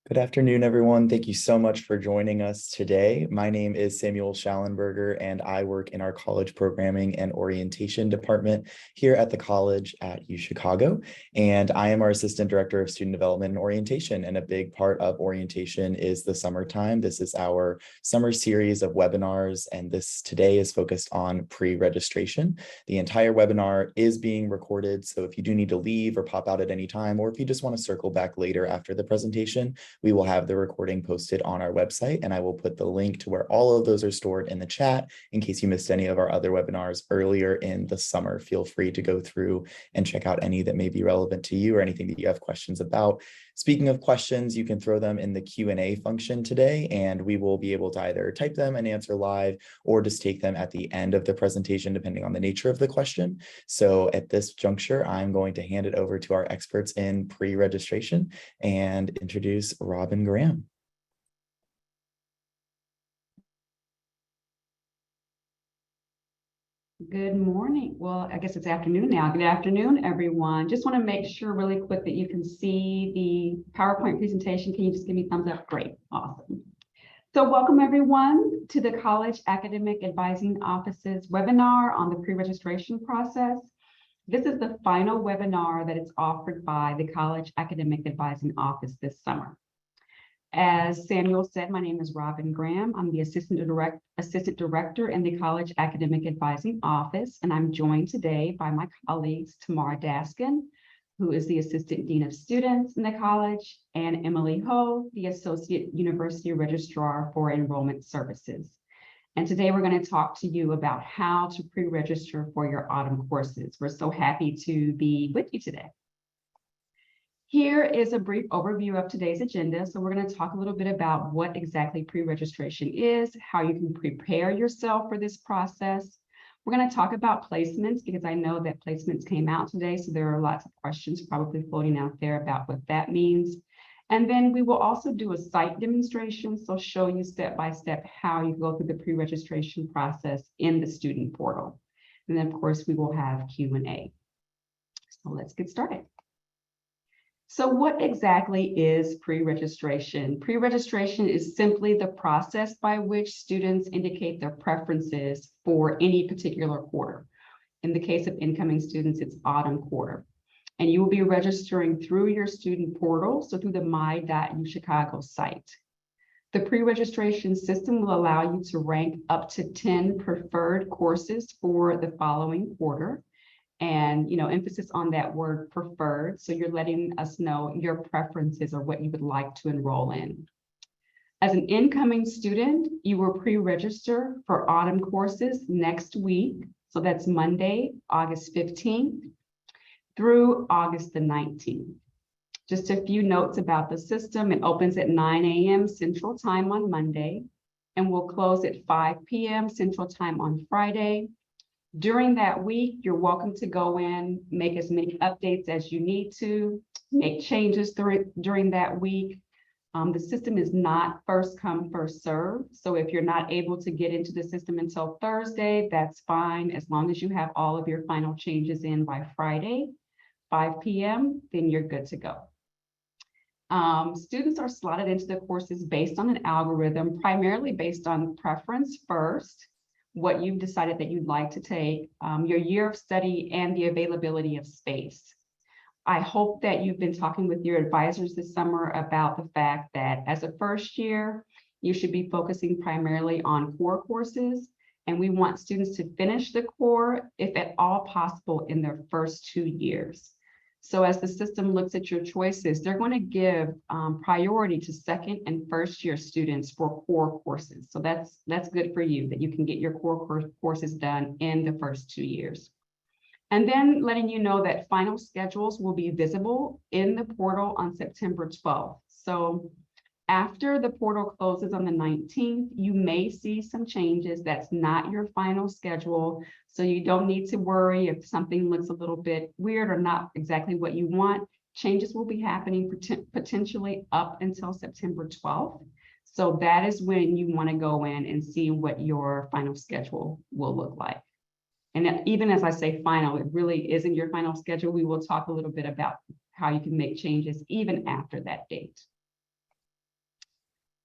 Good afternoon, everyone. Thank you so much for joining us today. My name is Samuel Schallenberger, and I work in our college programming and orientation department here at the college at UChicago. And I am our assistant director of student development and orientation. And a big part of orientation is the summertime. This is our summer series of webinars, and this today is focused on pre-registration. The entire webinar is being recorded, so if you do need to leave or pop out at any time, or if you just want to circle back later after the presentation, we will have the recording posted on our website, and I will put the link to where all of those are stored in the chat in case you missed any of our other webinars earlier in the summer. Feel free to go through and check out any that may be relevant to you or anything that you have questions about. Speaking of questions, you can throw them in the Q&A function today, and we will be able to either type them and answer live or just take them at the end of the presentation, depending on the nature of the question. So at this juncture, I'm going to hand it over to our experts in pre-registration and introduce Robin Graham. Good morning. Well, I guess it's afternoon now. Good afternoon, everyone. Just want to make sure really quick that you can see the PowerPoint presentation. Can you just give me a thumbs up? Great. Awesome. So welcome, everyone, to the College Academic Advising Office's webinar on the pre-registration process. This is the final webinar that is offered by the College Academic Advising Office this summer. As Samuel said, my name is Robin Graham. I'm the Assistant Director in the College Academic Advising Office, and I'm joined today by my colleagues, Tamara Daskin, who is the Assistant Dean of Students in the college, and Emily Ho, the Associate University Registrar for Enrollment Services. And today we're going to talk to you about how to pre-register for your autumn courses. We're so happy to be with you today. Here is a brief overview of today's agenda. So we're going to talk a little bit about what exactly pre-registration is, how you can prepare yourself for this process. We're going to talk about placements because I know that placements came out today. So there are lots of questions probably floating out there about what that means. And then we will also do a site demonstration. So show you step by step how you go through the pre-registration process in the student portal. And then of course we will have Q&A. So let's get started. So what exactly is pre-registration? Pre-registration is simply the process by which students indicate their preferences for any particular quarter. In the case of incoming students, it's autumn quarter. And you will be registering through your student portal, so through the my.uchicago site. The pre-registration system will allow you to rank up to 10 preferred courses for the following quarter. And, emphasis on that word preferred. So you're letting us know your preferences or what you would like to enroll in. As an incoming student, you will pre-register for autumn courses next week. So that's Monday, August 15th through August the 19th. Just a few notes about the system. It opens at 9 a.m. Central Time on Monday and will close at 5 p.m. Central Time on Friday. During that week, you're welcome to go in, make as many updates as you need to, make changes during that week. The system is not first come, first serve. So if you're not able to get into the system until Thursday, that's fine. As long as you have all of your final changes in by Friday, 5 p.m., then you're good to go. Students are slotted into the courses based on an algorithm, primarily based on preference first, what you've decided that you'd like to take, your year of study, and the availability of space. I hope that you've been talking with your advisors this summer about the fact that as a first year, you should be focusing primarily on core courses, and we want students to finish the core, if at all possible, in their first 2 years. So as the system looks at your choices, they're going to give priority to second and first year students for core courses. So that's good for you, that you can get your core courses done in the first 2 years. And then letting you know that final schedules will be visible in the portal on September 12th. So after the portal closes on the 19th, you may see some changes. That's not your final schedule. So you don't need to worry if something looks a little bit weird or not exactly what you want. Changes will be happening potentially up until September 12th. So that is when you want to go in and see what your final schedule will look like. And even as I say final, it really isn't your final schedule. We will talk a little bit about how you can make changes even after that date.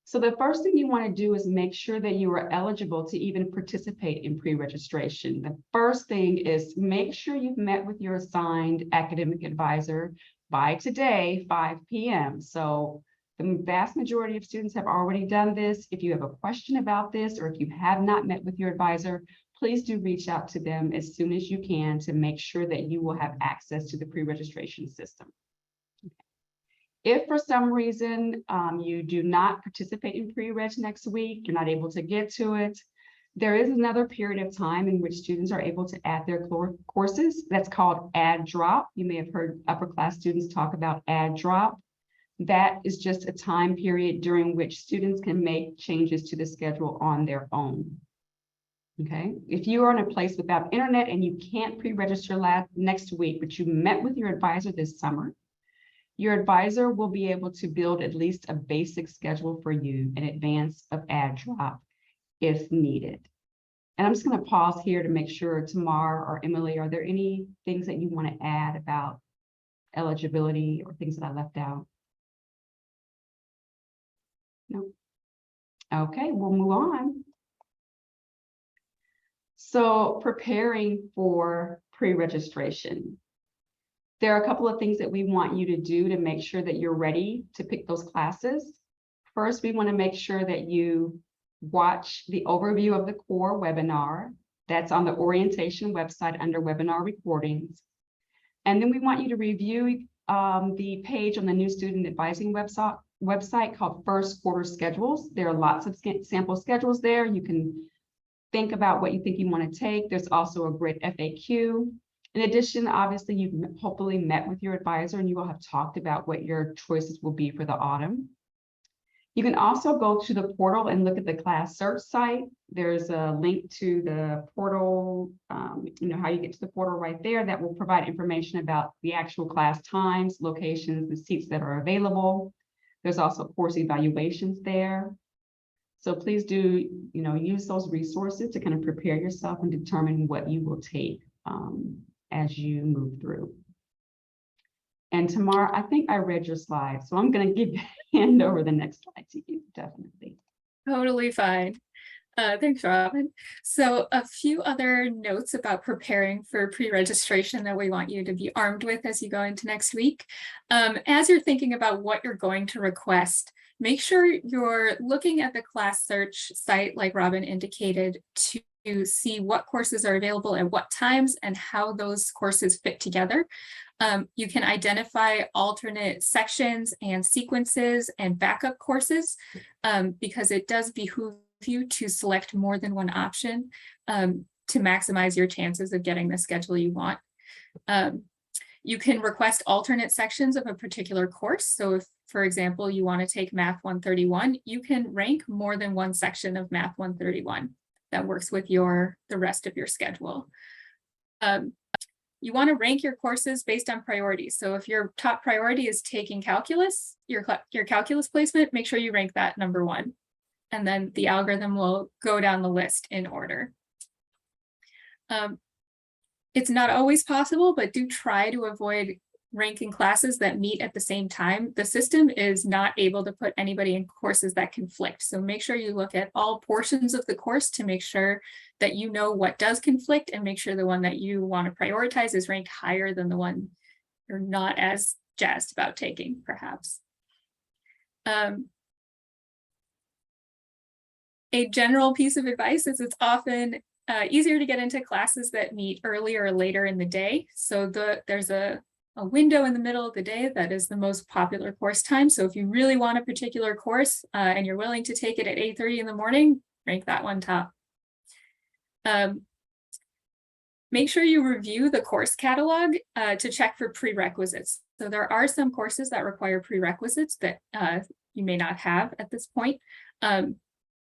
So the first thing you want to do is make sure that you are eligible to even participate in pre-registration. The first thing is make sure you've met with your assigned academic advisor by today, 5 p.m. So the vast majority of students have already done this. If you have a question about this, or if you have not met with your advisor, please do reach out to them as soon as you can to make sure that you will have access to the pre-registration system. If for some reason you do not participate in pre-reg next week, you're not able to get to it, there is another period of time in which students are able to add their courses. That's called add drop. You may have heard upper class students talk about add drop. That is just a time period during which students can make changes to the schedule on their own. Okay, if you are in a place without internet and you can't pre-register next week, but you met with your advisor this summer, your advisor will be able to build at least a basic schedule for you in advance of add drop if needed. And I'm just going to pause here to make sure, Tamar or Emily, are there any things that you want to add about eligibility or things that I left out? No. Okay, we'll move on. So preparing for pre-registration. There are a couple of things that we want you to do to make sure that you're ready to pick those classes. First, we want to make sure that you watch the overview of the core webinar. That's on the orientation website under webinar recordings. And then we want you to review the page on the new student advising website called First Quarter Schedules. There are lots of sample schedules there. You can think about what you think you want to take. There's also a great FAQ. In addition, obviously, you've hopefully met with your advisor and you will have talked about what your choices will be for the autumn. You can also go to the portal and look at the class search site. There's a link to the portal, how you get to the portal right there that will provide information about the actual class times, locations, the seats that are available. There's also course evaluations there. So please do, use those resources to kind of prepare yourself and determine what you will take as you move through. And Tamar, I think I read your slide, so I'm going to hand over the next slide to you, definitely. Totally fine. Thanks, Robin. So a few other notes about preparing for pre-registration that we want you to be armed with as you go into next week. As you're thinking about what you're going to request, make sure you're looking at the class search site, like Robin indicated, to see what courses are available at what times and how those courses fit together. You can identify alternate sections and sequences and backup courses because it does behoove you to select more than one option to maximize your chances of getting the schedule you want. You can request alternate sections of a particular course. So if, for example, you want to take Math 131, you can rank more than one section of Math 131 that works with the rest of your schedule. You want to rank your courses based on priority. So if your top priority is taking calculus, your calculus placement, make sure you rank that number one. And then the algorithm will go down the list in order. It's not always possible, but do try to avoid ranking classes that meet at the same time. The system is not able to put anybody in courses that conflict. So make sure you look at all portions of the course to make sure that you know what does conflict and make sure the one that you want to prioritize is ranked higher than the one you're not as jazzed about taking, perhaps. A general piece of advice is it's often easier to get into classes that meet earlier or later in the day. So there's a window in the middle of the day that is the most popular course time. So if you really want a particular course and you're willing to take it at 8:30 in the morning, rank that one top. Make sure you review the course catalog to check for prerequisites. So there are some courses that require prerequisites that you may not have at this point.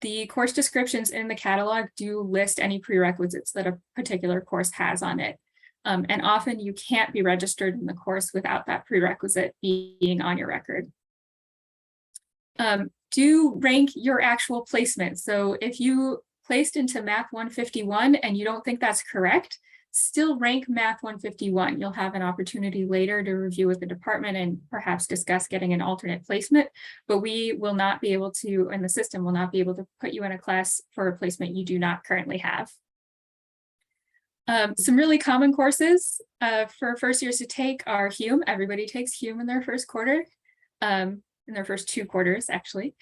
The course descriptions in the catalog do list any prerequisites that a particular course has on it. And often you can't be registered in the course without that prerequisite being on your record. Do rank your actual placement. So if you placed into Math 151 and you don't think that's correct, still rank Math 151. You'll have an opportunity later to review with the department and perhaps discuss getting an alternate placement, but we will not be able to, and the system will not be able to put you in a class for a placement you do not currently have. Some really common courses for first years to take are Hume. Everybody takes Hume in their first quarter, in their first 2 quarters, actually.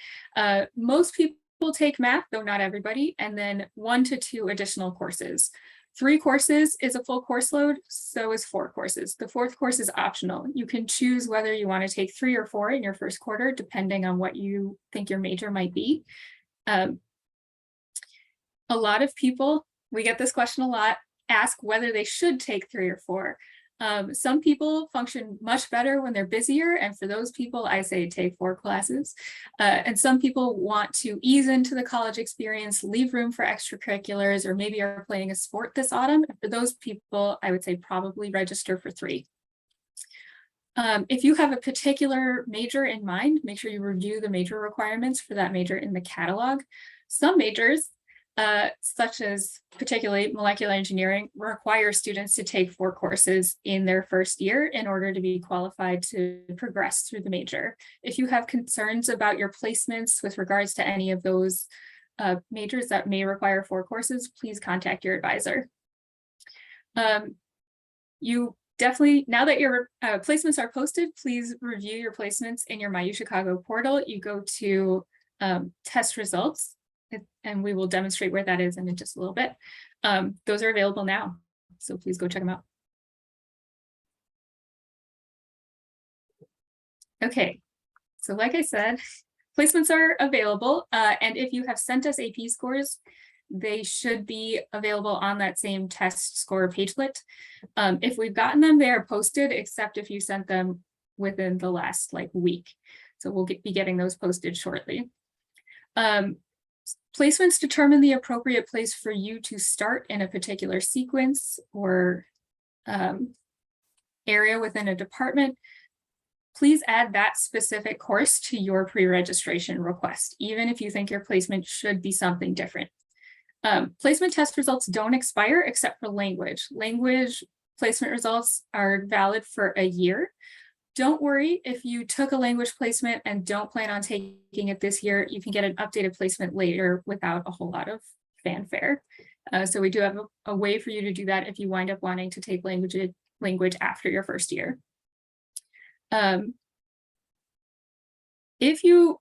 Most people take math, though not everybody, and then 1 to 2 additional courses. 3 courses is a full course load, so is 4 courses. The 4th course is optional. You can choose whether you want to take 3 or 4 in your first quarter, depending on what you think your major might be. A lot of people, we get this question a lot, ask whether they should take 3 or 4. Some people function much better when they're busier, and for those people, I say take 4 classes. And some people want to ease into the college experience, leave room for extracurriculars, or maybe are playing a sport this autumn. And for those people, I would say probably register for 3. If you have a particular major in mind, make sure you review the major requirements for that major in the catalog. Some majors, such as particularly molecular engineering, require students to take 4 courses in their first year in order to be qualified to progress through the major. If you have concerns about your placements with regards to any of those majors that may require 4 courses, please contact your advisor. You definitely, now that your placements are posted, please review your placements in your My UChicago portal. You go to test results, and we will demonstrate where that is in just a little bit. Those are available now, so please go check them out. Okay, so like I said, placements are available, and if you have sent us AP scores, they should be available on that same test score pagelet. If we've gotten them, they are posted, except if you sent them within the last week. So we'll be getting those posted shortly. Placements determine the appropriate place for you to start in a particular sequence or area within a department. Please add that specific course to your pre-registration request, even if you think your placement should be something different. Placement test results don't expire except for language. Language placement results are valid for a year. Don't worry if you took a language placement and don't plan on taking it this year, you can get an updated placement later without a whole lot of fanfare. So we do have a way for you to do that if you wind up wanting to take language after your first year. If you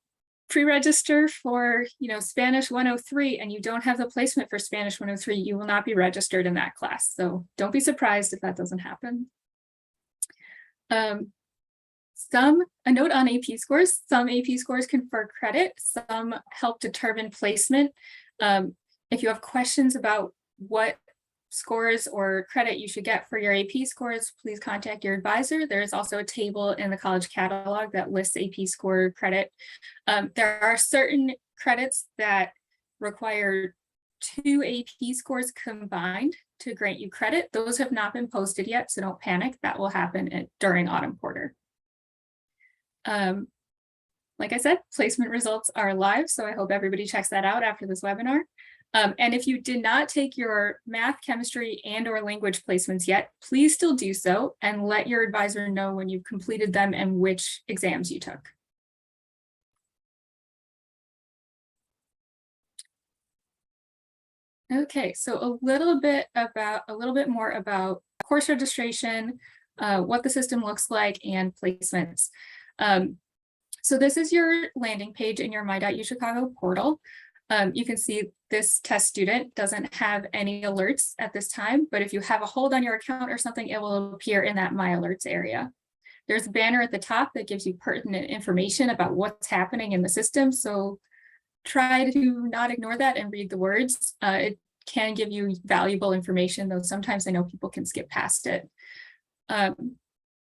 pre-register for Spanish 103 and you don't have the placement for Spanish 103, you will not be registered in that class. So don't be surprised if that doesn't happen. A note on AP scores, some AP scores confer credit, some help determine placement. If you have questions about what scores or credit you should get for your AP scores, please contact your advisor. There is also a table in the college catalog that lists AP score credit. There are certain credits that require 2 AP scores combined to grant you credit. Those have not been posted yet, so don't panic. That will happen during autumn quarter. Like I said, placement results are live, so I hope everybody checks that out after this webinar. And if you did not take your math, chemistry, and/or language placements yet, please still do so and let your advisor know when you've completed them and which exams you took. Okay, so a little bit more about course registration, what the system looks like, and placements. So this is your landing page in your My.UChicago portal. You can see this test student doesn't have any alerts at this time, but if you have a hold on your account or something, it will appear in that My Alerts area. There's a banner at the top that gives you pertinent information about what's happening in the system. So try to not ignore that and read the words. It can give you valuable information, though sometimes I know people can skip past it.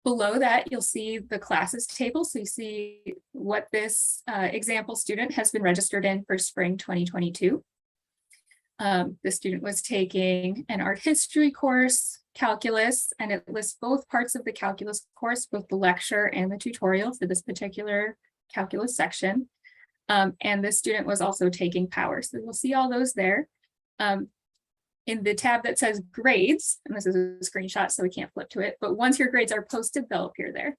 Below that, you'll see the classes table. So you see what this example student has been registered in for spring 2022. The student was taking an art history course, calculus, and it lists both parts of the calculus course, both the lecture and the tutorial for this particular calculus section. And this student was also taking power. So you'll see all those there. in the tab that says grades, and this is a screenshot, so we can't flip to it, but once your grades are posted, they'll appear there.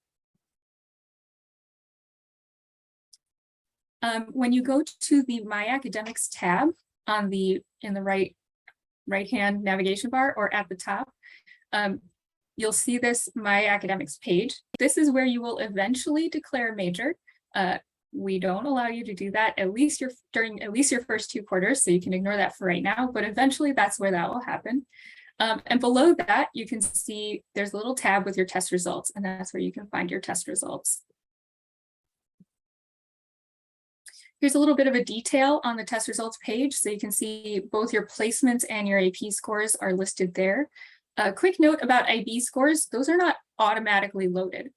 When you go to the My Academics tab in the right-hand navigation bar or at the top, you'll see this My Academics page. This is where you will eventually declare a major. We don't allow you to do that during at least your first 2 quarters, so you can ignore that for right now, but eventually that's where that will happen. And below that, you can see there's a little tab with your test results, and that's where you can find your test results. Here's a little bit of a detail on the test results page, so you can see both your placements and your AP scores are listed there. A quick note about IB scores, those are not automatically loaded.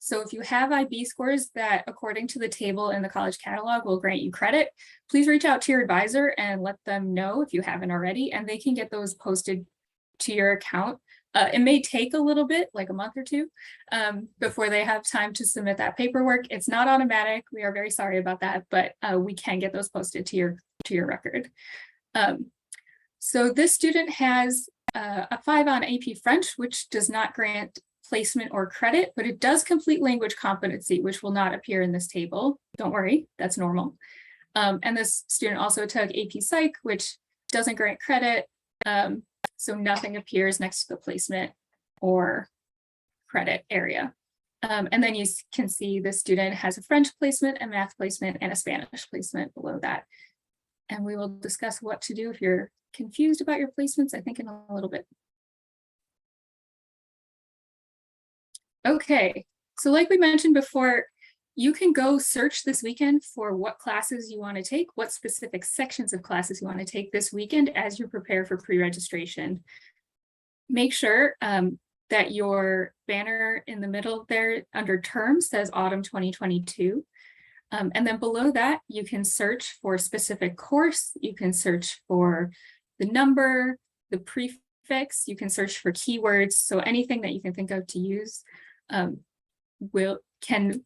So if you have IB scores that, according to the table in the college catalog, will grant you credit, please reach out to your advisor and let them know if you haven't already, and they can get those posted to your account. It may take a little bit, like a month or 2, before they have time to submit that paperwork. It's not automatic. We are very sorry about that, but we can get those posted to your record. So this student has a 5 on AP French, which does not grant placement or credit, but it does complete language competency, which will not appear in this table. Don't worry, that's normal. And this student also took AP Psych, which doesn't grant credit. So nothing appears next to the placement or credit area. And then you can see the student has a French placement, a math placement, and a Spanish placement below that. And we will discuss what to do if you're confused about your placements, I think, in a little bit. Okay, so like we mentioned before, you can go search this weekend for what classes you want to take, what specific sections of classes you want to take this weekend as you prepare for pre-registration. Make sure that your banner in the middle there under terms says autumn 2022. And then below that, you can search for a specific course. You can search for the number, the prefix. You can search for keywords. So anything that you can think of to use can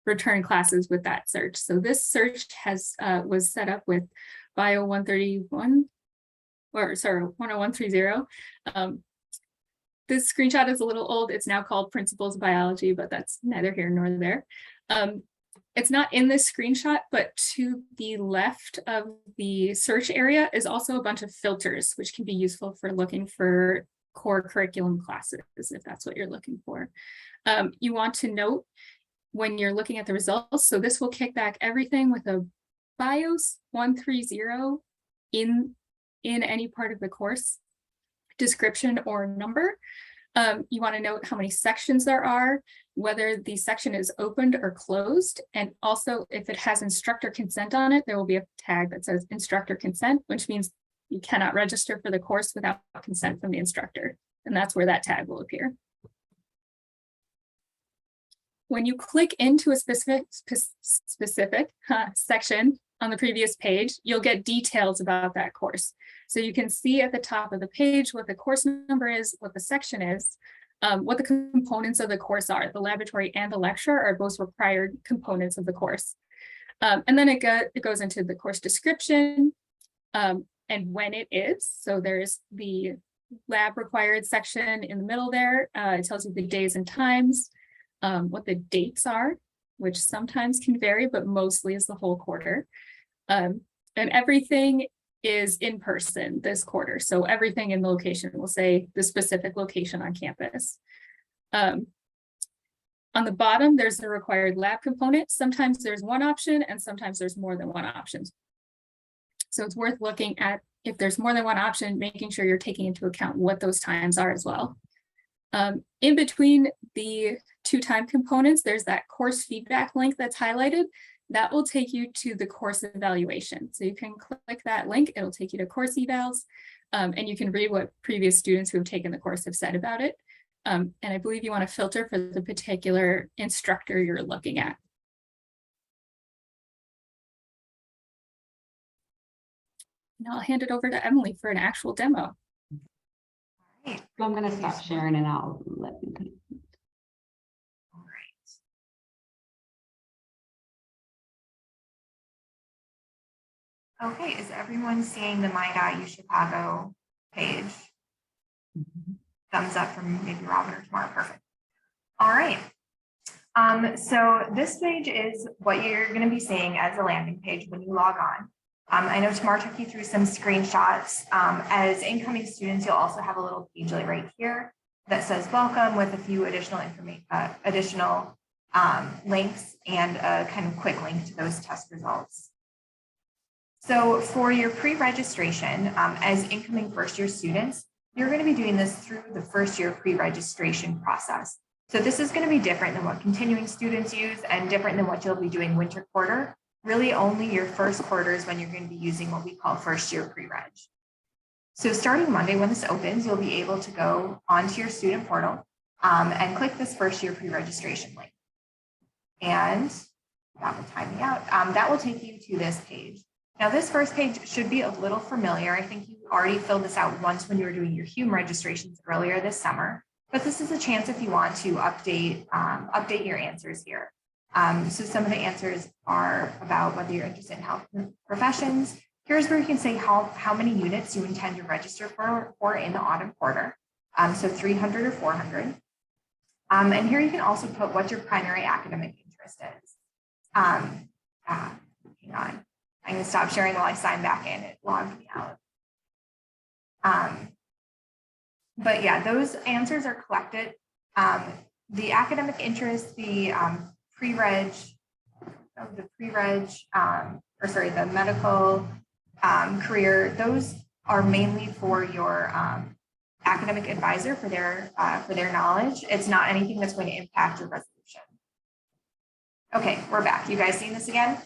return classes with that search. So this search was set up with Bio 131, or sorry, 10130. This screenshot is a little old. It's now called Principles of Biology, but that's neither here nor there. It's not in this screenshot, but to the left of the search area is also a bunch of filters, which can be useful for looking for core curriculum classes, if that's what you're looking for. You want to note when you're looking at the results, so this will kick back everything with a BIOS 130 in any part of the course description or number. You want to note how many sections there are, whether the section is opened or closed, and also if it has instructor consent on it, there will be a tag that says instructor consent, which means you cannot register for the course without consent from the instructor, and that's where that tag will appear. When you click into a specific section on the previous page, you'll get details about that course. So you can see at the top of the page what the course number is, what the section is, what the components of the course are. The laboratory and the lecture are both required components of the course. And then it goes into the course description and when it is. So there's the lab required section in the middle there. It tells you the days and times, what the dates are, which sometimes can vary, but mostly is the whole quarter. And everything is in person this quarter. So everything in the location will say the specific location on campus. On the bottom, there's the required lab component. Sometimes there's one option and sometimes there's more than one option. So it's worth looking at if there's more than one option, making sure you're taking into account what those times are as well. In between the 2 time components, there's that course feedback link that's highlighted. That will take you to the course evaluation. So you can click that link, it'll take you to course evals, and you can read what previous students who have taken the course have said about it. And I believe you want to filter for the particular instructor you're looking at. Now I'll hand it over to Emily for an actual demo. So I'm going to stop sharing and I'll let you continue. All right. Okay, is everyone seeing the My.U Chicago page. Thumbs up from maybe Robin or Tamara. Perfect. All right. So this page is what you're going to be seeing as a landing page when you log on. I know Tamara took you through some screenshots. As incoming students, you'll also have a little page right here that says welcome with a few additional information, links and a kind of quick link to those test results. So for your pre-registration, as incoming first-year students, you're going to be doing this through the first-year pre-registration process. So this is going to be different than what continuing students use and different than what you'll be doing winter quarter. Really only your first quarter is when you're going to be using what we call first-year pre-reg. So starting Monday when this opens, you'll be able to go onto your student portal and click this first-year pre-registration link. And that will time me out. That will take you to this page. Now, this first page should be a little familiar. I think you already filled this out once when you were doing your Hume registrations earlier this summer, but this is a chance if you want to update your answers here. So some of the answers are about whether you're interested in health professions. Here's where you can say how many units you intend to register for in the autumn quarter. So 300 or 400. And here you can also put what your primary academic interest is. Hang on. I'm going to stop sharing while I sign back in. It logged me out. But yeah, those answers are collected. The academic interest, the pre-reg, the medical career, those are mainly for your academic advisor for their knowledge. It's not anything that's going to impact your resolution. Okay, we're back. You guys seen this again?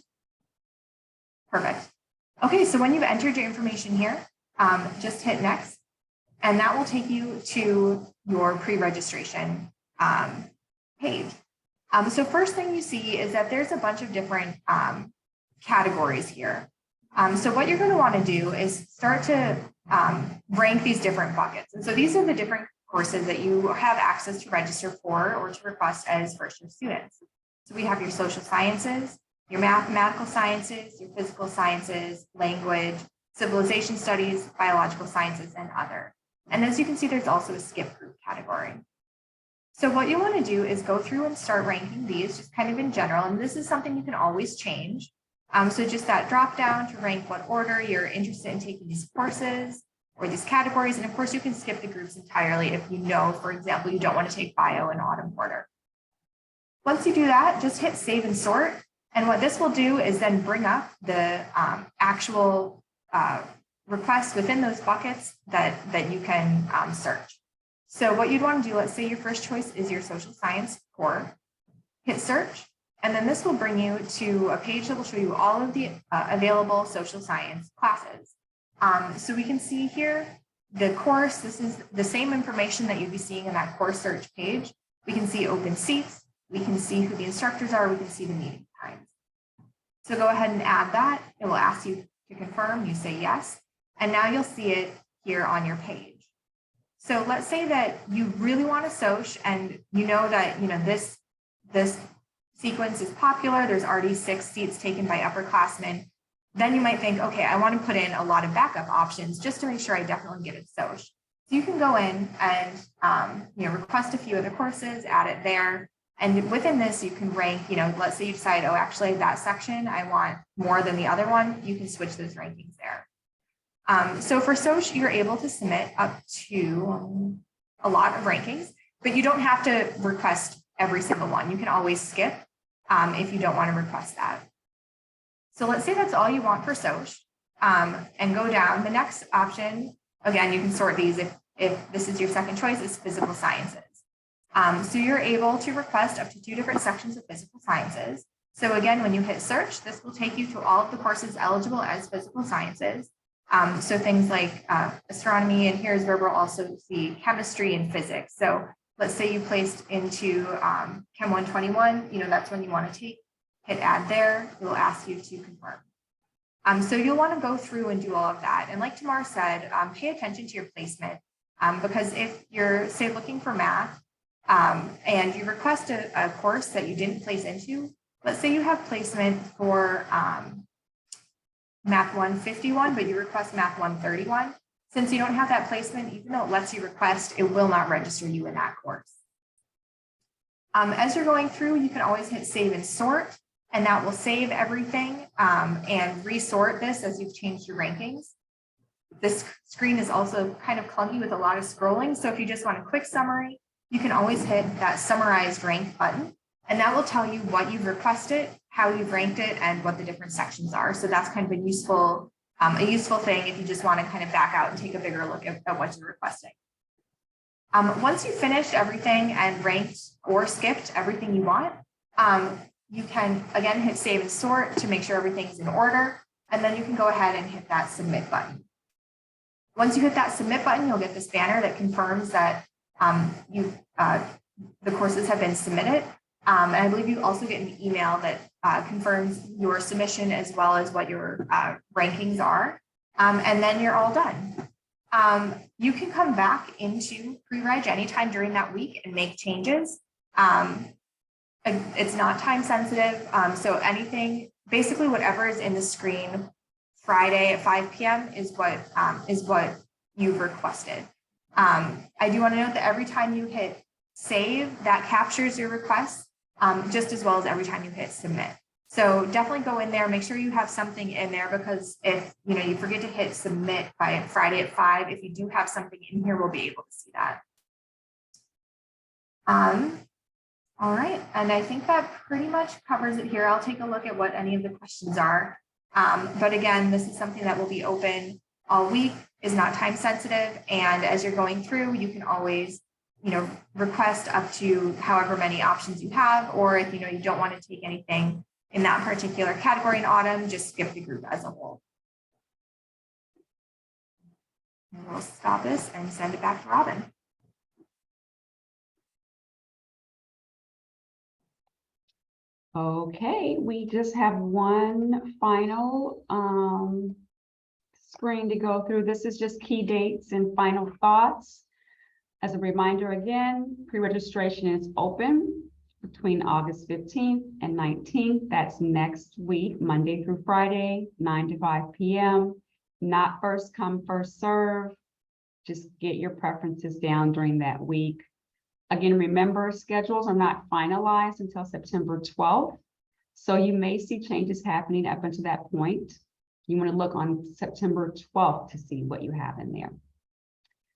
Perfect. Okay, so when you've entered your information here, just hit next, and that will take you to your pre-registration page. So first thing you see is that there's a bunch of different categories here. So what you're going to want to do is start to rank these different buckets. And so these are the different courses that you have access to register for or to request as first-year students. So we have your social sciences, your mathematical sciences, your physical sciences, language, civilization studies, biological sciences, and other. And as you can see, there's also a skip group category. So what you want to do is go through and start ranking these just kind of in general. And this is something you can always change. So just that drop down to rank what order you're interested in taking these courses or these categories. And of course, you can skip the groups entirely if you know, for example, you don't want to take bio in autumn quarter. Once you do that, just hit save and sort. And what this will do is then bring up the actual requests within those buckets that you can search. So what you'd want to do, let's say your first choice is your social science core, hit search, and then this will bring you to a page that will show you all of the available social science classes. So we can see here the course, this is the same information that you'd be seeing in that course search page. We can see open seats, we can see who the instructors are, we can see the meeting times. So go ahead and add that. It will ask you to confirm, you say yes, and now you'll see it here on your page. So let's say that you really want to soc and you know that this sequence is popular, there's already 6 seats taken by upperclassmen. Then you might think, okay, I want to put in a lot of backup options just to make sure I definitely get it soc. So you can go in and request a few other courses, add it there. And within this, you can rank, let's say you decide, oh, actually that section, I want more than the other one. You can switch those rankings there. So for soc, you're able to submit up to a lot of rankings, but you don't have to request every single one. You can always skip if you don't want to request that. So let's say that's all you want for soc and go down. The next option, again, you can sort these if this is your second choice, is physical sciences. So you're able to request up to 2 different sections of physical sciences. So again, when you hit search, this will take you to all of the courses eligible as physical sciences. So things like astronomy, and here's where we'll also see chemistry and physics. So let's say you placed into Chem 121, that's when you want to take, hit add there, it will ask you to confirm. So you'll want to go through and do all of that. And like Tamar said, pay attention to your placement because if you're, say, looking for math and you request a course that you didn't place into, let's say you have placement for Math 151, but you request Math 131. Since you don't have that placement, even though it lets you request, it will not register you in that course. As you're going through, you can always hit save and sort, and that will save everything and resort this as you've changed your rankings. This screen is also kind of clunky with a lot of scrolling. So if you just want a quick summary, you can always hit that summarized rank button, and that will tell you what you've requested, how you've ranked it, and what the different sections are. So that's kind of a useful thing if you just want to kind of back out and take a bigger look at what you're requesting. Once you've finished everything and ranked or skipped everything you want, you can again hit save and sort to make sure everything's in order, and then you can go ahead and hit that submit button. Once you hit that submit button, you'll get this banner that confirms that the courses have been submitted. And I believe you also get an email that confirms your submission as well as what your rankings are. And then you're all done. You can come back into pre-reg anytime during that week and make changes. It's not time sensitive. So anything, basically whatever is in the screen Friday at 5 p.m. is what you've requested. I do want to note that every time you hit save, that captures your request, just as well as every time you hit submit. So definitely go in there, make sure you have something in there, because if you forget to hit submit by Friday at 5, if you do have something in here, we'll be able to see that. All right, and I think that pretty much covers it here. I'll take a look at what any of the questions are. But again, this is something that will be open all week, is not time sensitive. And as you're going through, you can always, request up to however many options you have, or if you don't want to take anything in that particular category in autumn, just skip the group as a whole. And we'll stop this and send it back to Robin. Okay, we just have one final screen to go through. This is just key dates and final thoughts. As a reminder, again, pre-registration is open between August 15th and 19th. That's next week, Monday through Friday, 9 to 5 p.m. Not first come, first serve. Just get your preferences down during that week. Again, remember, schedules are not finalized until September 12th. So you may see changes happening up until that point. You want to look on September 12th to see what you have in there.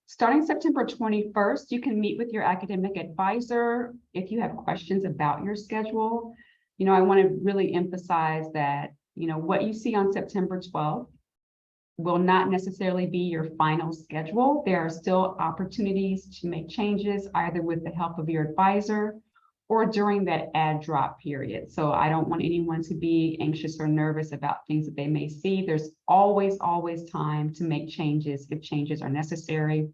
Starting September 21st, you can meet with your academic advisor if you have questions about your schedule. I want to really emphasize that, what you see on September 12th will not necessarily be your final schedule. There are still opportunities to make changes, either with the help of your advisor or during that add drop period. So I don't want anyone to be anxious or nervous about things that they may see. There's always time to make changes if changes are necessary.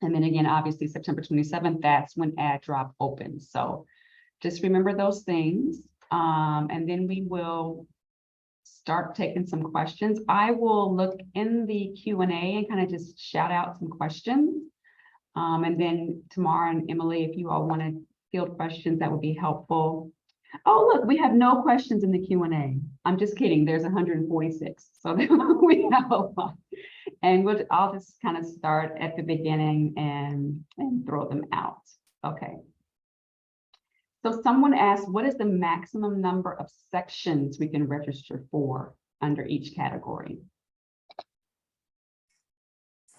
And then again, obviously September 27th, that's when add drop opens. So just remember those things. And then we will start taking some questions. I will look in the Q&A and kind of just shout out some questions. And then Tamara and Emily, if you all want to field questions, that would be helpful. Oh, look, we have no questions in the Q&A. I'm just kidding. There's 146. So we have a lot. And I'll just kind of start at the beginning and throw them out. Okay. So someone asked, what is the maximum number of sections we can register for under each category?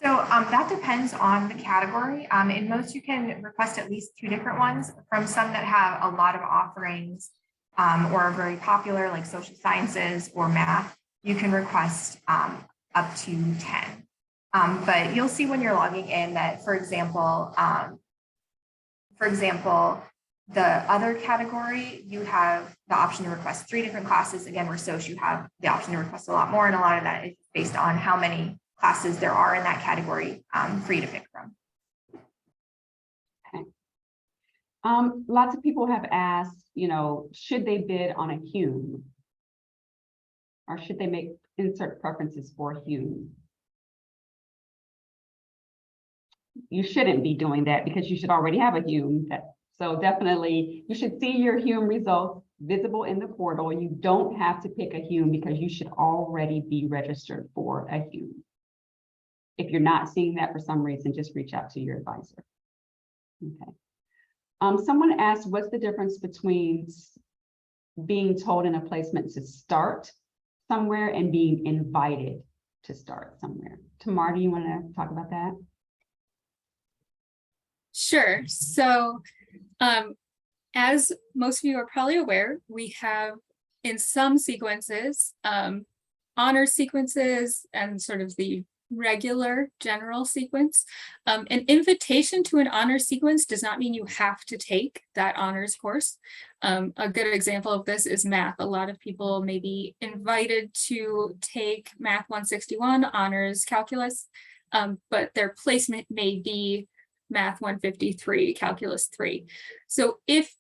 So that depends on the category. In most, you can request at least 2 different ones. From some that have a lot of offerings or are very popular, like social sciences or math, you can request up to 10. But you'll see when you're logging in that, for example, the other category, you have the option to request 3 different classes. Again, where social, you have the option to request a lot more, and a lot of that is based on how many classes there are in that category for you to pick from. Okay. Lots of people have asked, should they bid on a Hume? Or should they insert preferences for Hume? You shouldn't be doing that because you should already have a Hume. So definitely you should see your Hume results visible in the portal. You don't have to pick a Hume because you should already be registered for a Hume. If you're not seeing that for some reason, just reach out to your advisor. Okay. Someone asked, what's the difference between being told in a placement to start somewhere and being invited to start somewhere? Tamar, do you want to talk about that? Sure. So as most of you are probably aware, we have in some sequences, honor sequences and sort of the regular general sequence. An invitation to an honor sequence does not mean you have to take that honors course. A good example of this is math. A lot of people may be invited to take Math 161 honors calculus, but their placement may be Math 153 calculus 3. So if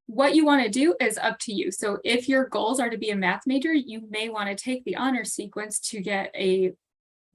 what you want to do is up to you. So if your goals are to be a math major, you may want to take the honor sequence to get a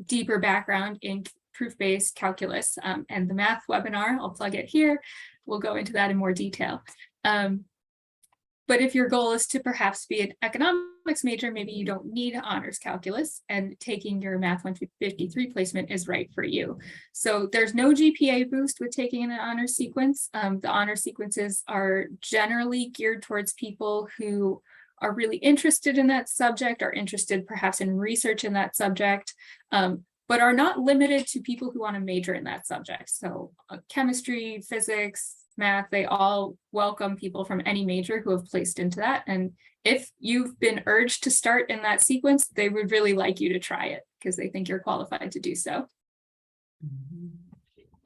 deeper background in proof-based calculus. And the math webinar, I'll plug it here, we'll go into that in more detail. But if your goal is to perhaps be an economics major, maybe you don't need honors calculus, and taking your Math 153 placement is right for you. So there's no GPA boost with taking an honors sequence. The honor sequences are generally geared towards people who are really interested in that subject, are interested perhaps in research in that subject, but are not limited to people who want to major in that subject. So chemistry, physics, math, they all welcome people from any major who have placed into that. And if you've been urged to start in that sequence, they would really like you to try it because they think you're qualified to do so.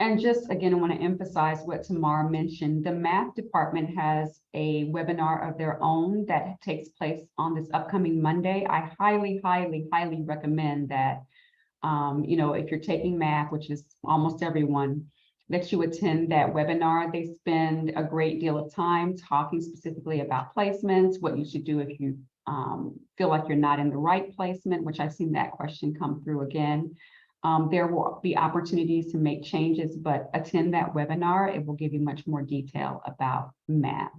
And just again, I want to emphasize what Tamar mentioned. The math department has a webinar of their own that takes place on this upcoming Monday. I highly, highly, highly recommend that, if you're taking math, which is almost everyone, that you attend that webinar. They spend a great deal of time talking specifically about placements, what you should do if you feel like you're not in the right placement, which I've seen that question come through again. There will be opportunities to make changes, but attend that webinar. It will give you much more detail about math.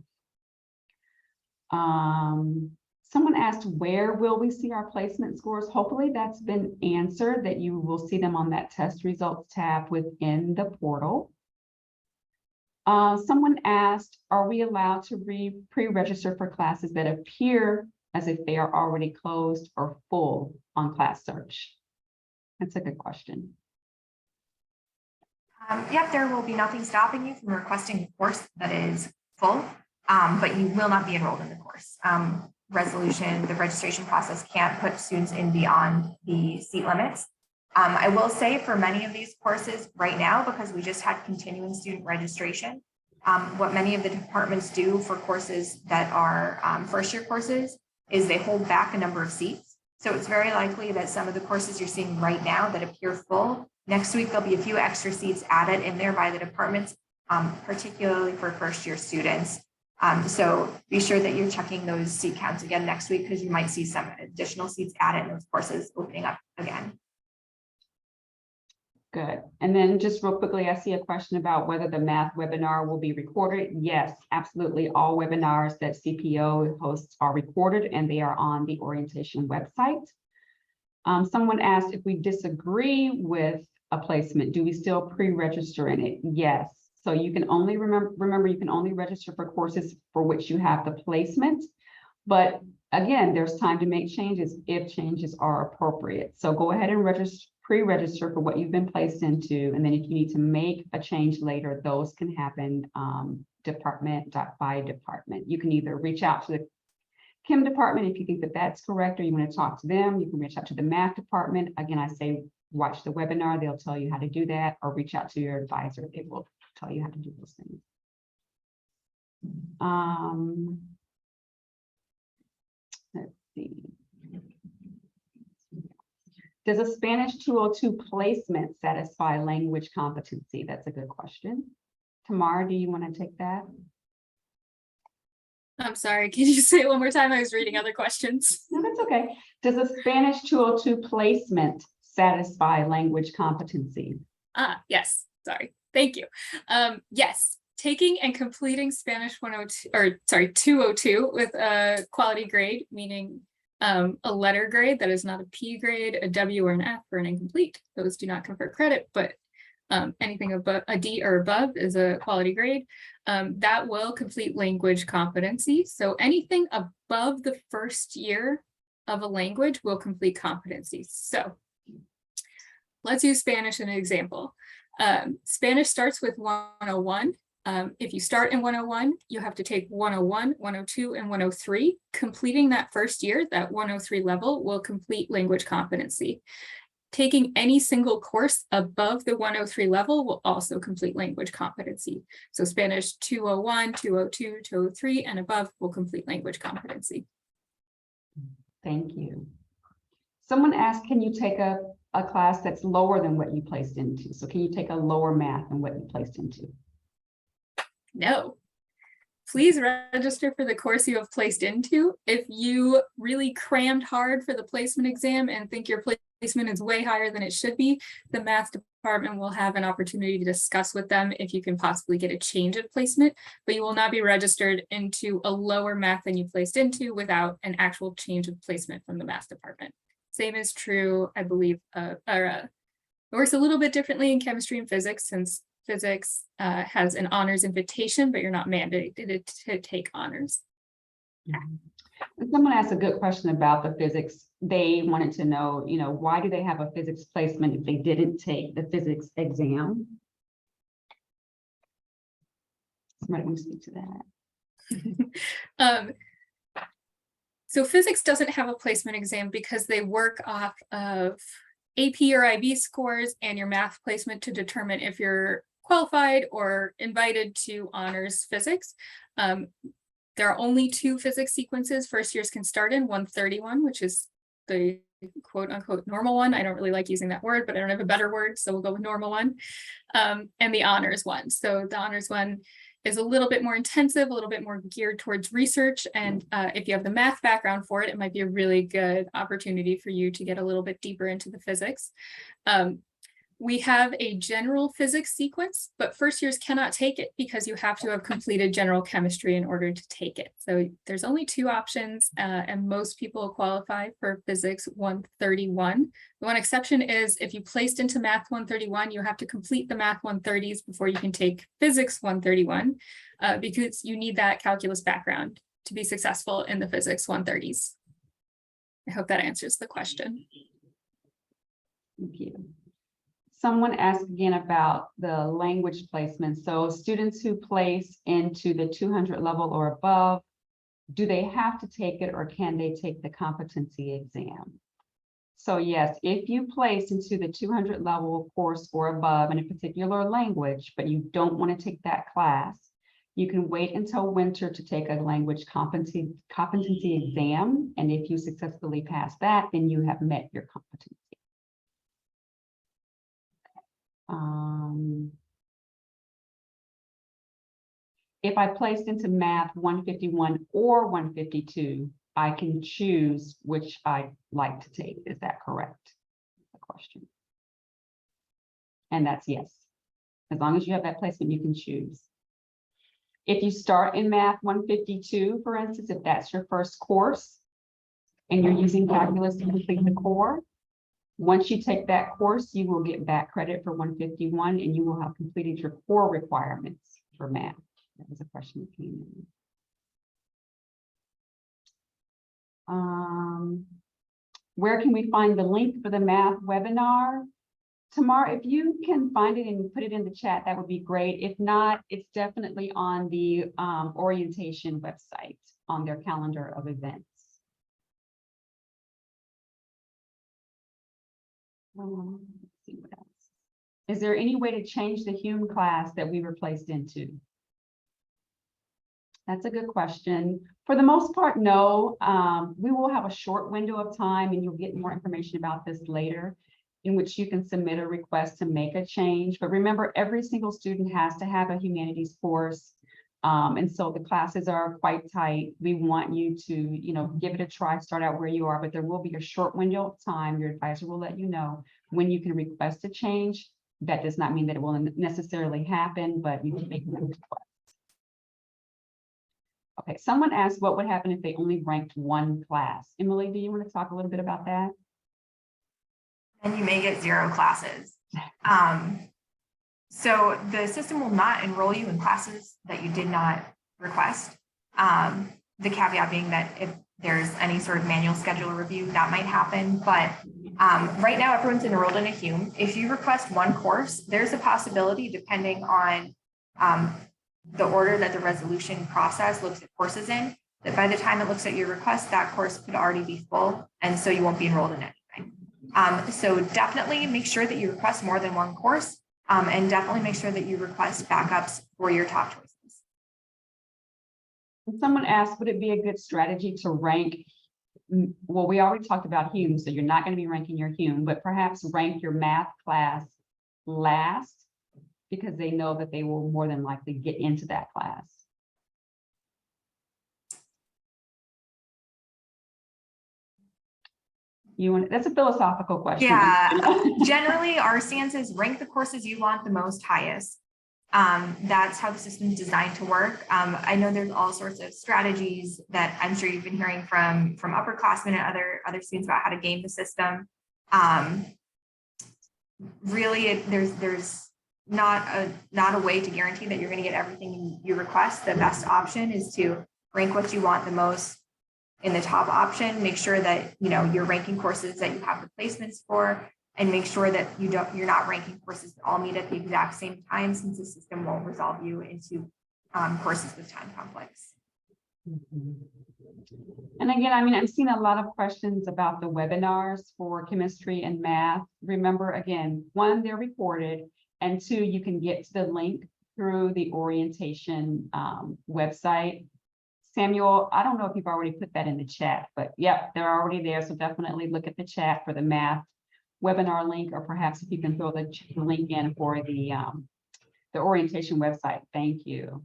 Someone asked, where will we see our placement scores? Hopefully that's been answered, that you will see them on that test results tab within the portal. Someone asked, are we allowed to pre-register for classes that appear as if they are already closed or full on class search? That's a good question. Yep, there will be nothing stopping you from requesting a course that is full, but you will not be enrolled in the course. The registration process can't put students in beyond the seat limits. I will say for many of these courses right now, because we just had continuing student registration, what many of the departments do for courses that are first-year courses is they hold back a number of seats. So it's very likely that some of the courses you're seeing right now that appear full, next week there'll be a few extra seats added in there by the departments, particularly for first-year students. So be sure that you're checking those seat counts again next week, because you might see some additional seats added in those courses opening up again. Good. And then just real quickly, I see a question about whether the math webinar will be recorded. Yes, absolutely. All webinars that CPO hosts are recorded and they are on the orientation website. Someone asked if we disagree with a placement, do we still pre-register in it? Yes. So you can only remember you can only register for courses for which you have the placement. But again, there's time to make changes if changes are appropriate. So go ahead and pre-register for what you've been placed into. And then if you need to make a change later, those can happen department by department. You can either reach out to the Chem department if you think that that's correct, or you want to talk to them. You can reach out to the math department. Again, I say watch the webinar. They'll tell you how to do that, or reach out to your advisor. It will tell you how to do those things. Let's see. Does a Spanish 202 placement satisfy language competency? That's a good question. Tamara, do you want to take that? I'm sorry, can you say it one more time? I was reading other questions. No, that's okay. Does a Spanish 202 placement satisfy language competency? Yes, sorry, thank you. Yes, taking and completing Spanish 102, or sorry, 202 with a quality grade, meaning A letter grade that is not a P grade, a W or an F or an incomplete. Those do not confer credit, but anything above a D or above is a quality grade. That will complete language competency. So anything above the first year of a language will complete competency. So let's use Spanish as an example. Spanish starts with 101. If you start in 101, you have to take 101, 102, and 103. Completing that first year, that 103 level, will complete language competency. Taking any single course above the 103 level will also complete language competency. So Spanish 201, 202, 203, and above will complete language competency. Thank you. Someone asked, can you take a class that's lower than what you placed into? So can you take a lower math than what you placed into? No. Please register for the course you have placed into. If you really crammed hard for the placement exam and think your placement is way higher than it should be, the math department will have an opportunity to discuss with them if you can possibly get a change of placement, but you will not be registered into a lower math than you placed into without an actual change of placement from the math department. Same is true, I believe, it works a little bit differently in chemistry and physics, since physics has an honors invitation, but you're not mandated to take honors. And someone asked a good question about the physics. They wanted to know, why do they have a physics placement if they didn't take the physics exam? Somebody want to speak to that? So physics doesn't have a placement exam because they work off of AP or IB scores and your math placement to determine if you're qualified or invited to honors physics. There are only 2 physics sequences first years can start in, 131, which is the quote unquote normal one. I don't really like using that word, but I don't have a better word, so we'll go with normal one. And the honors one. So the honors one is a little bit more intensive, a little bit more geared towards research. And if you have the math background for it, it might be a really good opportunity for you to get a little bit deeper into the physics. We have a general physics sequence, but first years cannot take it because you have to have completed general chemistry in order to take it. So there's only 2 options, and most people qualify for physics 131. The one exception is if you placed into math 131, you have to complete the math 130s before you can take physics 131, because you need that calculus background to be successful in the physics 130s. I hope that answers the question. Thank you. Someone asked again about the language placement. So students who place into the 200 level or above, do they have to take it or can they take the competency exam? So yes, if you place into the 200 level course or above in a particular language, but you don't want to take that class, you can wait until winter to take a language competency exam. And if you successfully pass that, then you have met your competency. If I placed into math 151 or 152, I can choose which I'd like to take. Is that correct? The question. And that's yes. As long as you have that placement, you can choose. If you start in math 152, for instance, if that's your first course and you're using calculus to complete the core, once you take that course, you will get back credit for 151 and you will have completed your core requirements for math. That was a question that came in. Where can we find the link for the math webinar? Tamar, if you can find it and put it in the chat, that would be great. If not, it's definitely on the orientation website on their calendar of events. Let's see what else. Is there any way to change the Hume class that we were placed into? That's a good question. For the most part, no. We will have a short window of time and you'll get more information about this later, in which you can submit a request to make a change. But remember, every single student has to have a humanities course. And so the classes are quite tight. We want you to, give it a try, start out where you are, but there will be a short window of time. Your advisor will let you know when you can request a change. That does not mean that it will necessarily happen, but you can make a request. Okay, someone asked what would happen if they only ranked one class. Emily, do you want to talk a little bit about that? And you may get 0 classes. So the system will not enroll you in classes that you did not request. The caveat being that if there's any sort of manual scheduler review, that might happen. But right now, everyone's enrolled in a HUME. If you request one course, there's a possibility, depending on the order that the resolution process looks at courses in, that by the time it looks at your request, that course could already be full, and so you won't be enrolled in anything. So definitely make sure that you request more than one course, and definitely make sure that you request backups for your top choices. Someone asked, would it be a good strategy to rank? Well, we already talked about HUME, so you're not going to be ranking your HUME, but perhaps rank your math class last, because they know that they will more than likely get into that class. That's a philosophical question. Yeah, generally our stance is rank the courses you want the most highest. That's how the system's designed to work. I know there's all sorts of strategies that I'm sure you've been hearing from upperclassmen and other students about how to game the system. Really, there's not a way to guarantee that you're going to get everything you request. The best option is to rank what you want the most in the top option. Make sure that you're ranking courses that you have the placements for, and make sure that you're not ranking courses that all meet at the exact same time, since the system won't resolve you into courses with time conflicts. And again, I'm seeing a lot of questions about the webinars for chemistry and math. Remember, again, 1, they're recorded, and 2, you can get to the link through the orientation website. Samuel, I don't know if you've already put that in the chat, but yep, they're already there. So definitely look at the chat for the math webinar link, or perhaps if you can throw the link in for the orientation website. Thank you.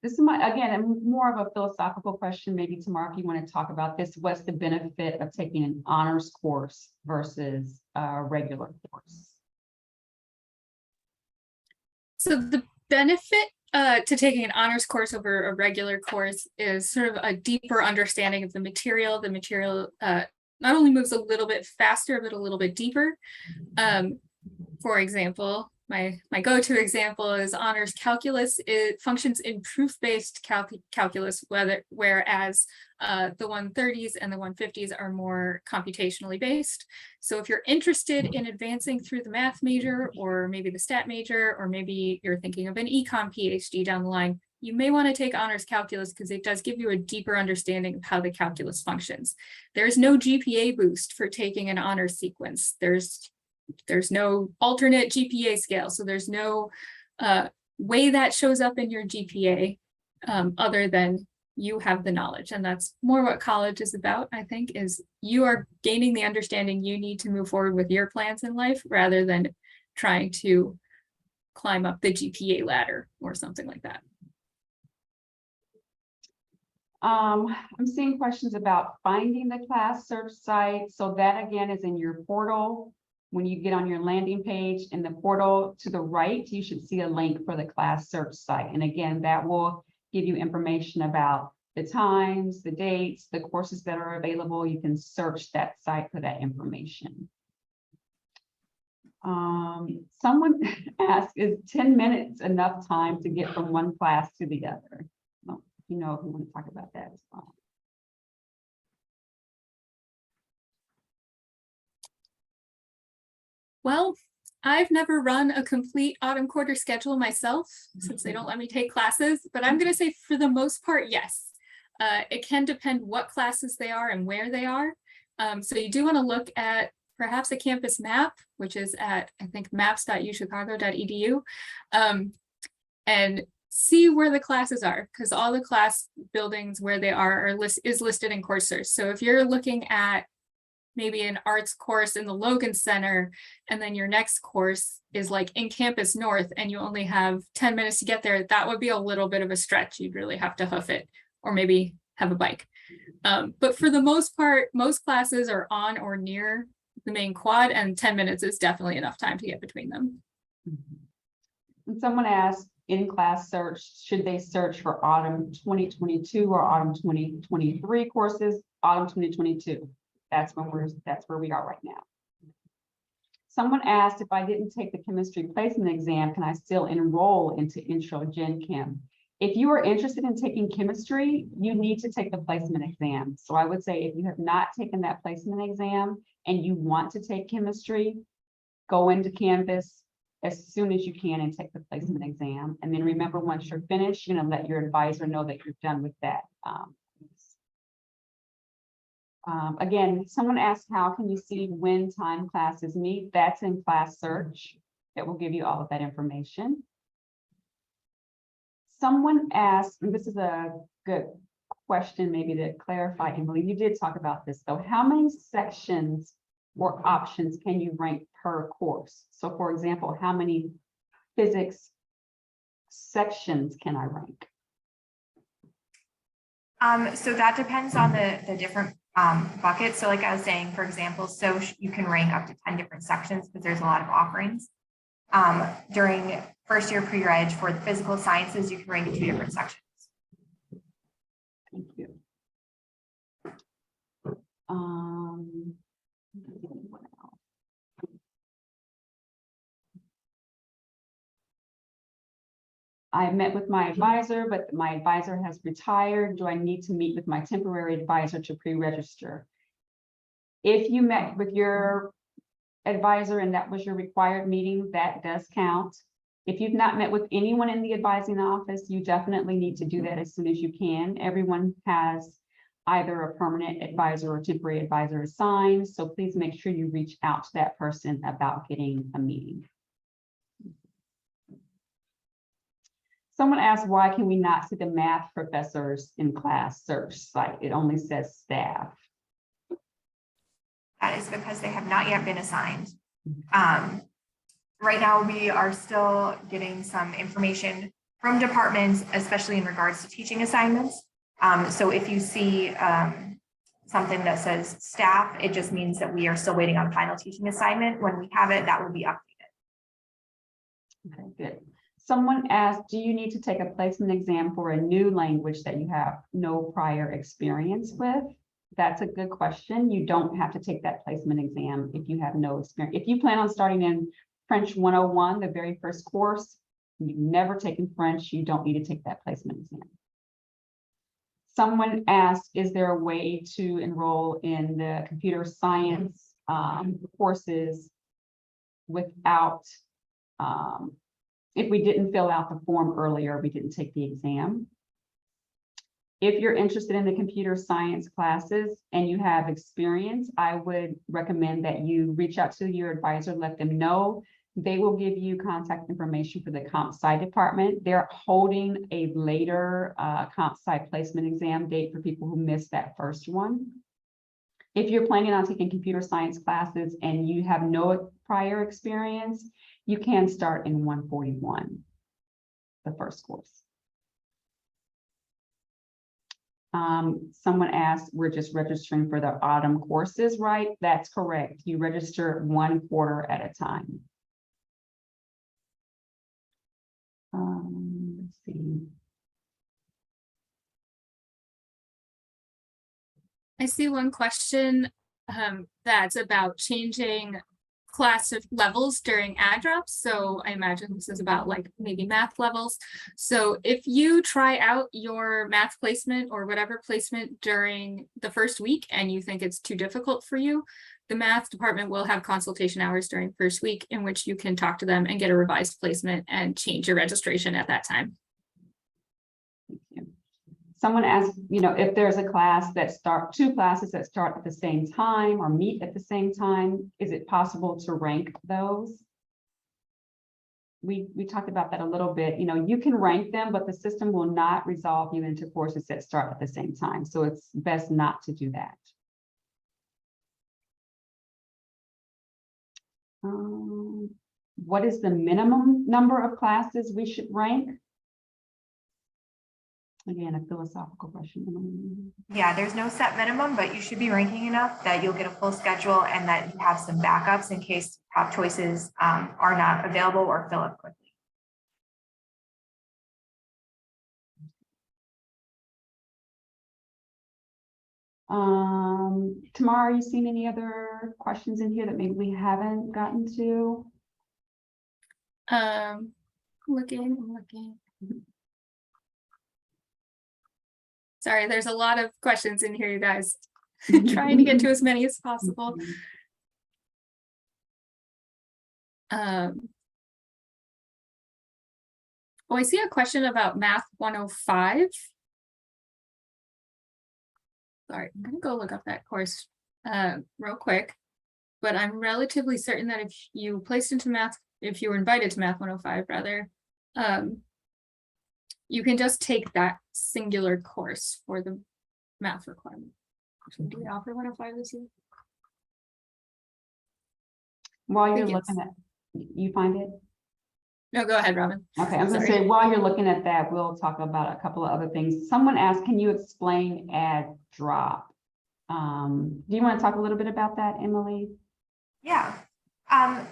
This is again, more of a philosophical question. Maybe tomorrow, if you want to talk about this, what's the benefit of taking an honors course versus a regular course? So the benefit to taking an honors course over a regular course is sort of a deeper understanding of the material. The material not only moves a little bit faster, but a little bit deeper. For example, my go-to example is honors calculus. It functions in proof-based calculus, whereas the 130s and the 150s are more computationally based. So if you're interested in advancing through the math major, or maybe the stat major, or maybe you're thinking of an econ PhD down the line, you may want to take honors calculus because it does give you a deeper understanding of how the calculus functions. There's no GPA boost for taking an honors sequence. There's no alternate GPA scale, so there's no way that shows up in your GPA other than you have the knowledge. And that's more what college is about, I think, is you are gaining the understanding you need to move forward with your plans in life, rather than trying to climb up the GPA ladder or something like that. I'm seeing questions about finding the class search site. So that again is in your portal. When you get on your landing page in the portal to the right, you should see a link for the class search site. And again, that will give you information about the times, the dates, the courses that are available. You can search that site for that information. Someone asked, is 10 minutes enough time to get from one class to the other? Well, if you want to talk about that as well. Well, I've never run a complete autumn quarter schedule myself, since they don't let me take classes, but I'm going to say for the most part, yes. It can depend what classes they are and where they are. So you do want to look at perhaps a campus map, which is at, I think, maps.uchicago.edu, and see where the classes are, because all the class buildings where they are is listed in coursers. So if you're looking at maybe an arts course in the Logan Center, and then your next course is like in Campus North, and you only have 10 minutes to get there, that would be a little bit of a stretch. You'd really have to hoof it, or maybe have a bike. But for the most part, most classes are on or near the main quad, and 10 minutes is definitely enough time to get between them. And someone asked, in-class search, should they search for autumn 2022 or autumn 2023 courses? Autumn 2022. That's where we are right now. Someone asked if I didn't take the chemistry placement exam, can I still enroll into Intro Gen Chem? If you are interested in taking chemistry, you need to take the placement exam. So I would say if you have not taken that placement exam and you want to take chemistry, go into Canvas as soon as you can and take the placement exam. And then remember, once you're finished, you're going to let your advisor know that you're done with that. Again, someone asked, how can you see when time classes meet? That's in Class Search. That will give you all of that information. Someone asked, and this is a good question maybe to clarify, Emily, you did talk about this though. How many sections or options can you rank per course? So for example, how many physics sections can I rank? So that depends on the different buckets. So like I was saying, for example, so you can rank up to 10 different sections because there's a lot of offerings. During first year pre-reg for the physical sciences, you can rank 2 different sections. Thank you. What else? I met with my advisor, but my advisor has retired. Do I need to meet with my temporary advisor to pre-register? If you met with your advisor and that was your required meeting, that does count. If you've not met with anyone in the advising office, you definitely need to do that as soon as you can. Everyone has either a permanent advisor or temporary advisor assigned, so please make sure you reach out to that person about getting a meeting. Someone asked, why can we not see the math professors in Class Search site? It only says staff. That is because they have not yet been assigned. Right now, we are still getting some information from departments, especially in regards to teaching assignments. So if you see something that says staff, it just means that we are still waiting on final teaching assignment. When we have it, that will be updated. Okay, good. Someone asked, do you need to take a placement exam for a new language that you have no prior experience with? That's a good question. You don't have to take that placement exam if you have no experience. If you plan on starting in French 101, the very first course, you've never taken French, you don't need to take that placement exam. Someone asked, is there a way to enroll in the computer science courses without, if we didn't fill out the form earlier, we didn't take the exam? If you're interested in the computer science classes and you have experience, I would recommend that you reach out to your advisor, let them know. They will give you contact information for the comp sci department. They're holding a later comp sci placement exam date for people who missed that first one. If you're planning on taking computer science classes and you have no prior experience, you can start in 141, the first course. Someone asked, we're just registering for the autumn courses, right? That's correct. You register 1 quarter at a time. Let's see. I see one question that's about changing class of levels during add drops. So I imagine this is about like maybe math levels. So if you try out your math placement or whatever placement during the first week and you think it's too difficult for you, the math department will have consultation hours during first week in which you can talk to them and get a revised placement and change your registration at that time. Thank you. Someone asked, if there's a class that two classes that start at the same time or meet at the same time, is it possible to rank those? We talked about that a little bit. You can rank them, but the system will not resolve you into courses that start at the same time. So it's best not to do that. What is the minimum number of classes we should rank? Again, a philosophical question. Yeah, there's no set minimum, but you should be ranking enough that you'll get a full schedule and that you have some backups in case top choices are not available or fill up quickly. Tamara, are you seeing any other questions in here that maybe we haven't gotten to? Looking. Sorry, there's a lot of questions in here, you guys. Trying to get to as many as possible. Oh, I see a question about Math 105. Sorry, I'm gonna go look up that course real quick. But I'm relatively certain that if you were invited to Math 105 rather, you can just take that singular course for the math requirement. Do we offer 105 this year? While you're looking at, you find it? No, go ahead, Robin. Okay, I was gonna say, while you're looking at that, we'll talk about a couple of other things. Someone asked, can you explain add drop? Do you want to talk a little bit about that, Emily? Yeah.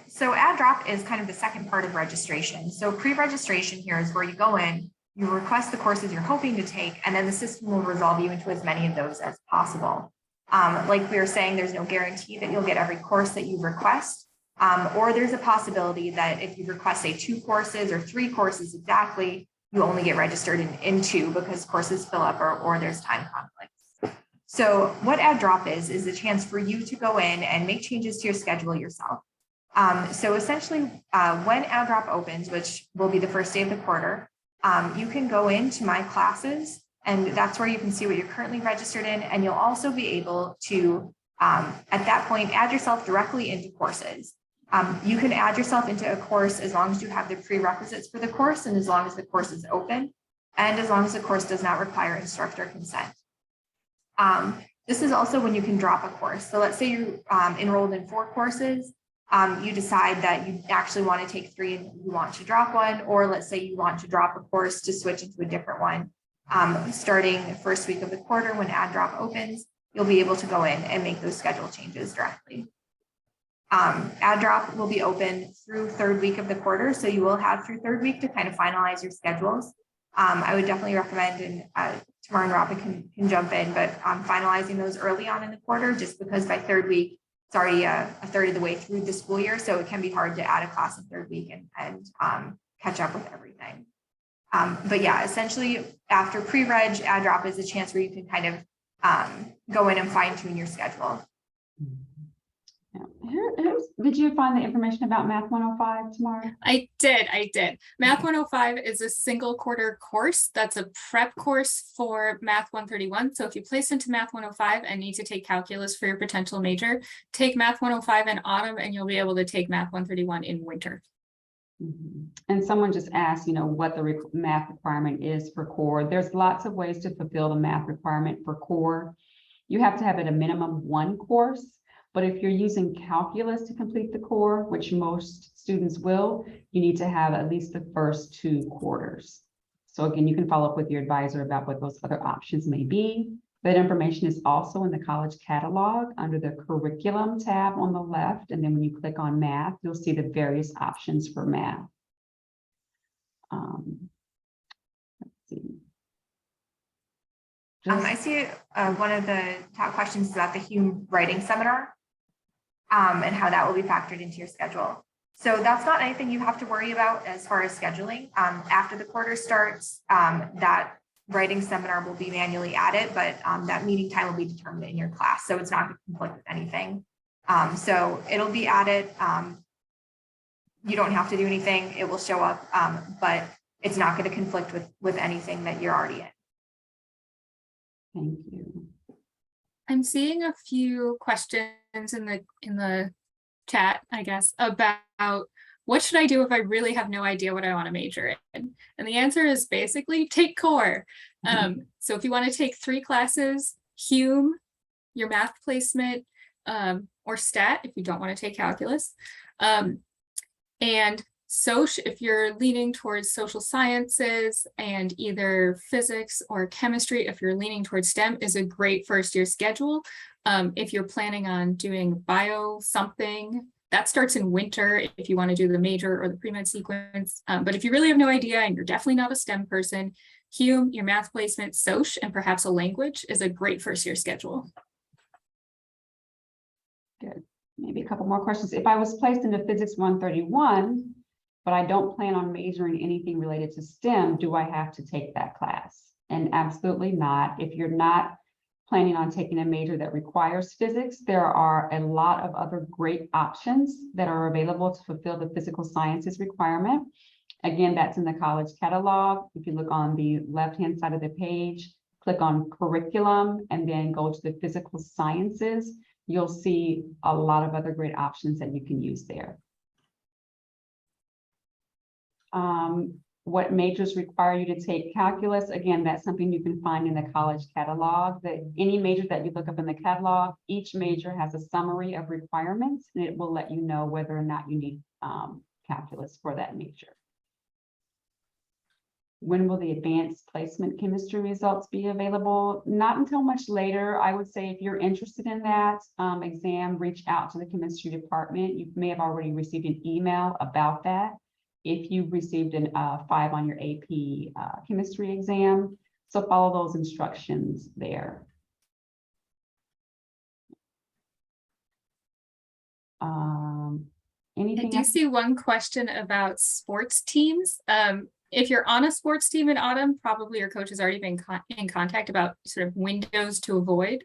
So add drop is kind of the second part of registration. So pre-registration here is where you go in, you request the courses you're hoping to take, and then the system will resolve you into as many of those as possible. Like we were saying, there's no guarantee that you'll get every course that you request, or there's a possibility that if you request, say, 2 courses or 3 courses exactly, you only get registered in 2 because courses fill up or there's time conflicts. So what add drop is a chance for you to go in and make changes to your schedule yourself. So essentially, when add drop opens, which will be the first day of the quarter, you can go into my classes, and that's where you can see what you're currently registered in. And you'll also be able to, at that point, add yourself directly into courses. You can add yourself into a course as long as you have the prerequisites for the course and as long as the course is open and as long as the course does not require instructor consent. This is also when you can drop a course. So let's say you enrolled in 4 courses. You decide that you actually want to take 3 and you want to drop one, or let's say you want to drop a course to switch into a different one. Starting the first week of the quarter when add drop opens, you'll be able to go in and make those schedule changes directly. Add drop will be open through 3rd week of the quarter, so you will have through 3rd week to kind of finalize your schedules. I would definitely recommend, and Tamara and Robin can jump in, but finalizing those early on in the quarter, just because by 3rd week, it's already a third of the way through the school year, so it can be hard to add a class in 3rd week and catch up with everything. But yeah, essentially after pre-reg, add drop is a chance where you can kind of go in and fine tune your schedule. Did you find the information about Math 105 tomorrow? I did. Math 105 is a single quarter course. That's a prep course for Math 131. So if you place into Math 105 and need to take calculus for your potential major, take Math 105 in autumn and you'll be able to take Math 131 in winter. And someone just asked, what the math requirement is for core. There's lots of ways to fulfill the math requirement for core. You have to have at a minimum 1 course. But if you're using calculus to complete the core, which most students will, you need to have at least the first 2 quarters. So again, you can follow up with your advisor about what those other options may be. That information is also in the college catalog under the curriculum tab on the left. And then when you click on math, you'll see the various options for math. Let's see. I see one of the top questions is about the Hume writing seminar. And how that will be factored into your schedule. So that's not anything you have to worry about as far as scheduling. After the quarter starts, that writing seminar will be manually added, but that meeting time will be determined in your class. So it's not going to conflict with anything. So it'll be added. You don't have to do anything. It will show up, but it's not going to conflict with anything that you're already in. Thank you. I'm seeing a few questions in the chat, I guess, about what should I do if I really have no idea what I want to major in? And the answer is basically take core. So if you want to take 3 classes, Hume, your math placement, or stat, if you don't want to take calculus, and if you're leaning towards social sciences, and either physics or chemistry, if you're leaning towards STEM, is a great first year schedule. If you're planning on doing bio something, that starts in winter if you want to do the major or the pre-med sequence. But if you really have no idea and you're definitely not a STEM person, Hume, your math placement, Soc, and perhaps a language is a great first year schedule. Good. Maybe a couple more questions. If I was placed into Physics 131, but I don't plan on majoring anything related to STEM, do I have to take that class? And absolutely not. If you're not planning on taking a major that requires physics, there are a lot of other great options that are available to fulfill the physical sciences requirement. Again, that's in the college catalog. If you look on the left-hand side of the page, click on curriculum and then go to the physical sciences, you'll see a lot of other great options that you can use there. What majors require you to take calculus? Again, that's something you can find in the college catalog. That any major that you look up in the catalog, each major has a summary of requirements, and it will let you know whether or not you need calculus for that major. When will the advanced placement chemistry results be available? Not until much later. I would say if you're interested in that exam, reach out to the chemistry department. You may have already received an email about that. If you received an 5 on your AP chemistry exam, so follow those instructions there. Anything I do else? see one question about sports teams. If you're on a sports team in autumn, probably your coach has already been in contact about sort of windows to avoid.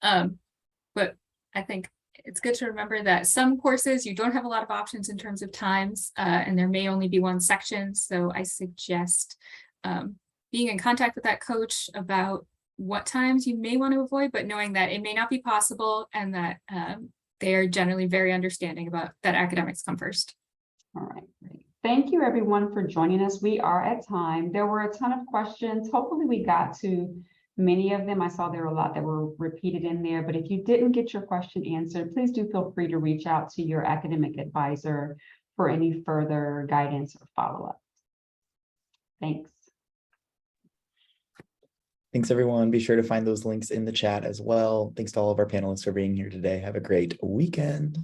But I think it's good to remember that some courses you don't have a lot of options in terms of times, and there may only be one section. So I suggest being in contact with that coach about what times you may want to avoid, but knowing that it may not be possible and that they are generally very understanding about that academics come first. All right, great. Thank you everyone for joining us. We are at time. There were a ton of questions. Hopefully we got to many of them. I saw there were a lot that were repeated in there, but if you didn't get your question answered, please do feel free to reach out to your academic advisor for any further guidance or follow-up. Thanks. Thanks, everyone. Be sure to find those links in the chat as well. Thanks to all of our panelists for being here today. Have a great weekend.